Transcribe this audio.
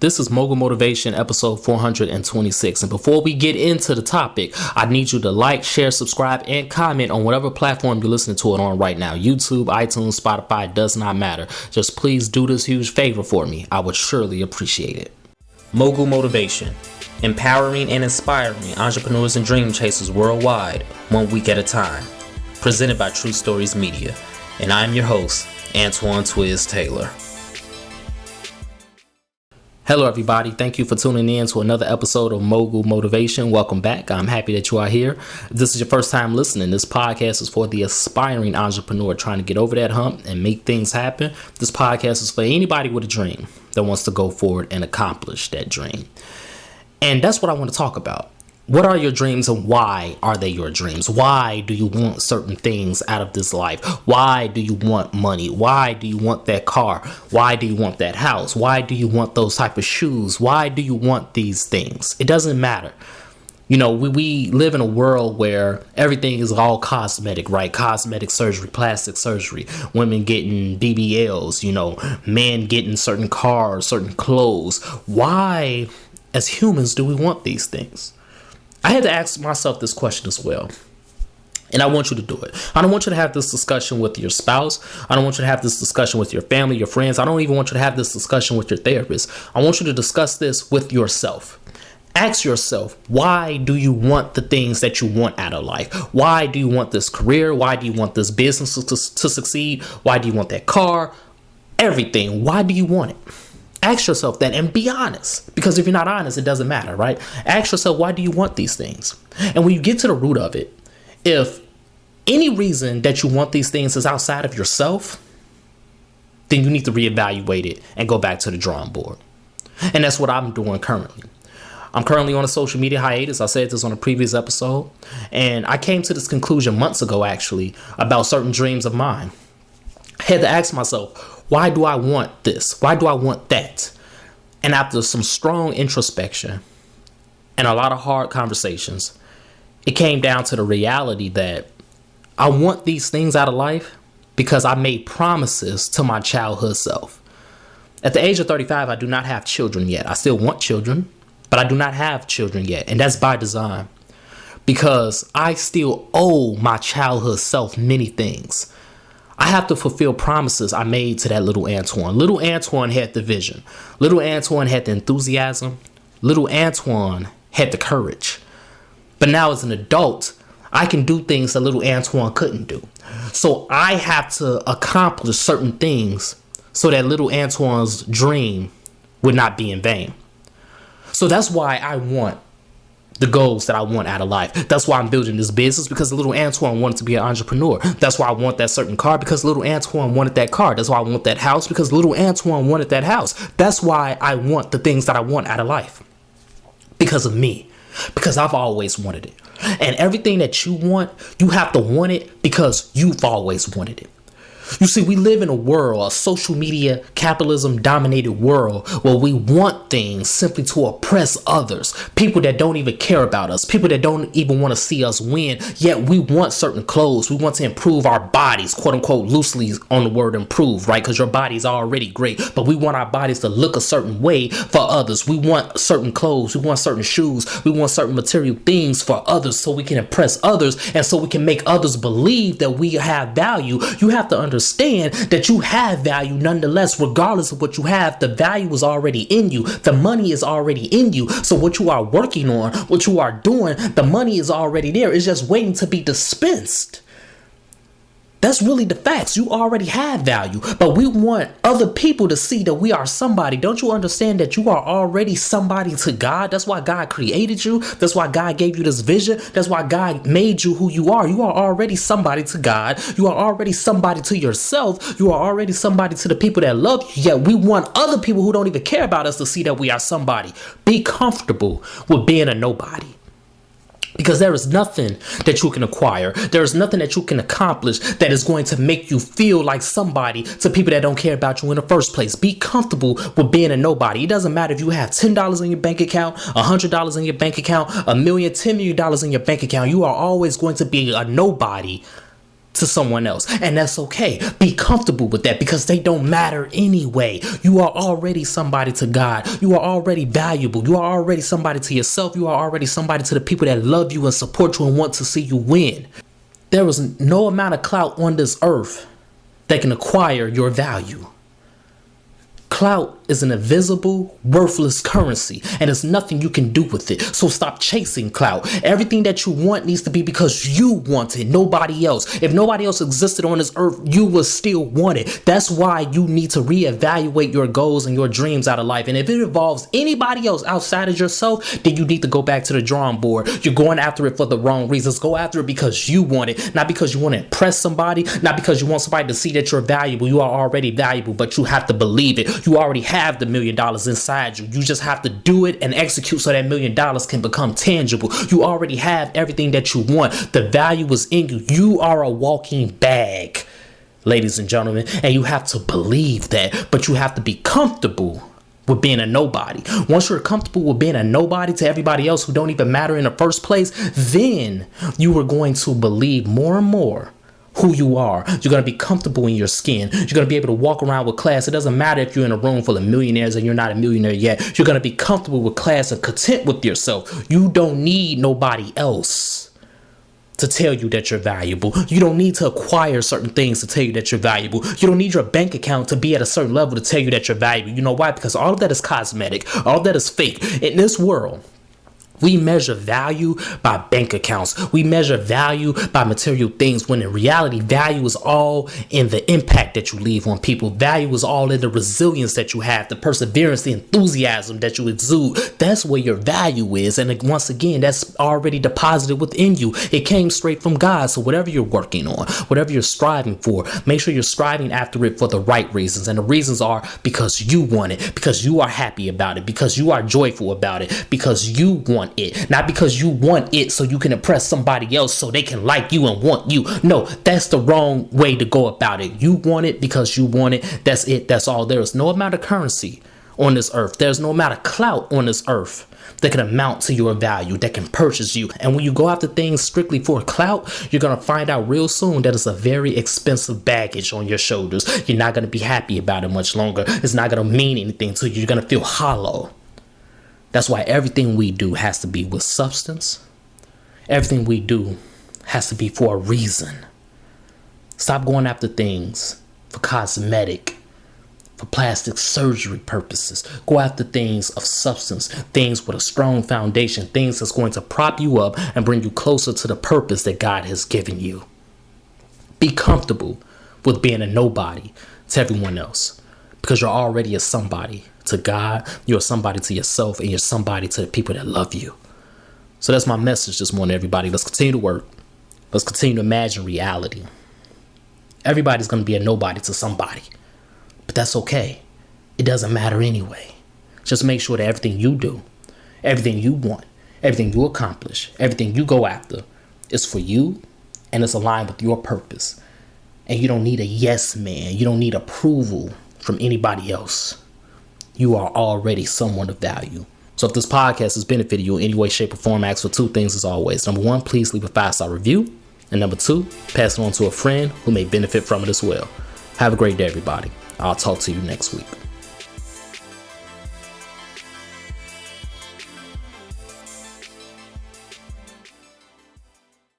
This is Mogul Motivation, episode 426. And before we get into the topic, I need you to like, share, subscribe, and comment on whatever platform you're listening to it on right now. YouTube, iTunes, Spotify, it does not matter. Just please do this huge favor for me. I would surely appreciate it. Mogul Motivation, empowering and inspiring entrepreneurs and dream chasers worldwide, 1 week at a time. Presented by True Stories Media. And I am your host, Antoine Twiz Taylor. Hello, everybody. Thank you for tuning in to another episode of Mogul Motivation. Welcome back. I'm happy that you are here. If this is your first time listening, this podcast is for the aspiring entrepreneur trying to get over that hump and make things happen. This podcast is for anybody with a dream that wants to go forward and accomplish that dream. And that's what I want to talk about. What are your dreams and why are they your dreams? Why do you want certain things out of this life? Why do you want money? Why do you want that car? Why do you want that house? Why do you want those type of shoes? Why do you want these things? It doesn't matter. You know, we live in a world where everything is all cosmetic, right? Cosmetic surgery, plastic surgery, women getting BBLs, men getting certain cars, certain clothes. Why, as humans, do we want these things? I had to ask myself this question as well. And I want you to do it. I don't want you to have this discussion with your spouse. I don't want you to have this discussion with your family, your friends. I don't even want you to have this discussion with your therapist. I want you to discuss this with yourself. Ask yourself, why do you want the things that you want out of life? Why do you want this career? Why do you want this business to succeed? Why do you want that car? Everything. Why do you want it? Ask yourself that and be honest, because if you're not honest, it doesn't matter, right? Ask yourself, why do you want these things? And when you get to the root of it, if any reason that you want these things is outside of yourself, then you need to reevaluate it and go back to the drawing board. And that's what I'm doing currently. I'm currently on a social media hiatus. I said this on a previous episode. And I came to this conclusion months ago, actually, about certain dreams of mine. I had to ask myself, why do I want this? Why do I want that? And after some strong introspection and a lot of hard conversations, it came down to the reality that I want these things out of life because I made promises to my childhood self. At the age of 35, I do not have children yet. I still want children, but I do not have children yet. And that's by design because I still owe my childhood self many things. I have to fulfill promises I made to that little Antoine. Little Antoine had the vision. Little Antoine had the enthusiasm. Little Antoine had the courage. But now as an adult, I can do things that little Antoine couldn't do. So I have to accomplish certain things so that little Antoine's dream would not be in vain. So that's why I want the goals that I want out of life. That's why I'm building this business, because little Antoine wanted to be an entrepreneur. That's why I want that certain car, because little Antoine wanted that car. That's why I want that house, because little Antoine wanted that house. That's why I want the things that I want out of life. Because of me. Because I've always wanted it. And everything that you want, you have to want it because you've always wanted it. You see, we live in a world, a social media, capitalism dominated world where we want things simply to oppress others. People that don't even care about us. People that don't even want to see us win. Yet we want certain clothes. We want to improve our bodies, quote unquote, loosely on the word improve, right? Because your body's already great. But we want our bodies to look a certain way for others. We want certain clothes. We want certain shoes. We want certain material things for others so we can impress others and so we can make others believe that we have value. You have to understand that you have value nonetheless. Regardless of what you have, the value is already in you. The money is already in you. So what you are working on, what you are doing, the money is already there. It's just waiting to be dispensed. That's really the facts. You already have value, but we want other people to see that we are somebody. Don't you understand that you are already somebody to God? That's why God created you. That's why God gave you this vision. That's why God made you who you are. You are already somebody to God. You are already somebody to yourself. You are already somebody to the people that love you. Yet we want other people who don't even care about us to see that we are somebody. Be comfortable with being a nobody. Because there is nothing that you can acquire. There is nothing that you can accomplish that is going to make you feel like somebody to people that don't care about you in the first place. Be comfortable with being a nobody. It doesn't matter if you have $10 in your bank account, $100 in your bank account, $1 million, $10 million in your bank account. You are always going to be a nobody to someone else, and that's okay. Be comfortable with that because they don't matter anyway. You are already somebody to God. You are already valuable. You are already somebody to yourself. You are already somebody to the people that love you and support you and want to see you win. There is no amount of clout on this earth that can acquire your value. Clout is an invisible, worthless currency, and there's nothing you can do with it. So stop chasing clout. Everything that you want needs to be because you want it, nobody else. If nobody else existed on this earth, you will still want it. That's why you need to reevaluate your goals and your dreams out of life. And if it involves anybody else outside of yourself, then you need to go back to the drawing board. You're going after it for the wrong reasons. Go after it because you want it, not because you want to impress somebody, not because you want somebody to see that you're valuable. You are already valuable, but you have to believe it. You already have the $1 million inside you. You just have to do it and execute so that $1 million can become tangible. You already have everything that you want. The value is in you. You are a walking bag, ladies and gentlemen, and you have to believe that, but you have to be comfortable with being a nobody. Once you're comfortable with being a nobody to everybody else who don't even matter in the first place, then you are going to believe more and more who you are. You're going to be comfortable in your skin. You're going to be able to walk around with class. It doesn't matter if you're in a room full of millionaires and you're not a millionaire yet. You're going to be comfortable with class and content with yourself. You don't need nobody else to tell you that you're valuable. You don't need to acquire certain things to tell you that you're valuable. You don't need your bank account to be at a certain level to tell you that you're valuable. You know why? Because all of that is cosmetic. All of that is fake. In this world, we measure value by bank accounts. We measure value by material things, when in reality, value is all in the impact that you leave on people. Value is all in the resilience that you have, the perseverance, the enthusiasm that you exude. That's where your value is. And once again, that's already deposited within you. It came straight from God. So whatever you're working on, whatever you're striving for, make sure you're striving after it for the right reasons. And the reasons are because you want it, because you are happy about it, because you are joyful about it, because you want it, not because you want it so you can impress somebody else so they can like you and want you. No, that's the wrong way to go about it. You want it because you want it. That's it. That's all. There is no amount of currency on this earth. There's no amount of clout on this earth that can amount to your value, that can purchase you. And when you go after things strictly for clout, you're going to find out real soon that it's a very expensive baggage on your shoulders. You're not going to be happy about it much longer. It's not going to mean anything to you. You're going to feel hollow. That's why everything we do has to be with substance. Everything we do has to be for a reason. Stop going after things for cosmetic, for plastic surgery purposes. Go after things of substance, things with a strong foundation, things that's going to prop you up and bring you closer to the purpose that God has given you. Be comfortable with being a nobody to everyone else, because you're already a somebody to God, you're somebody to yourself, and you're somebody to the people that love you. So that's my message this morning, everybody. Let's continue to work. Let's continue to imagine reality. Everybody's going to be a nobody to somebody, but that's okay. It doesn't matter anyway. Just make sure that everything you do, everything you want, everything you accomplish, everything you go after is for you and it's aligned with your purpose. And you don't need a yes man. You don't need approval from anybody else. You are already someone of value. So if this podcast has benefited you in any way, shape, or form, ask for two things as always. Number one, please leave a 5-star review. And number two, pass it on to a friend who may benefit from it as well. Have a great day, everybody. I'll talk to you next week.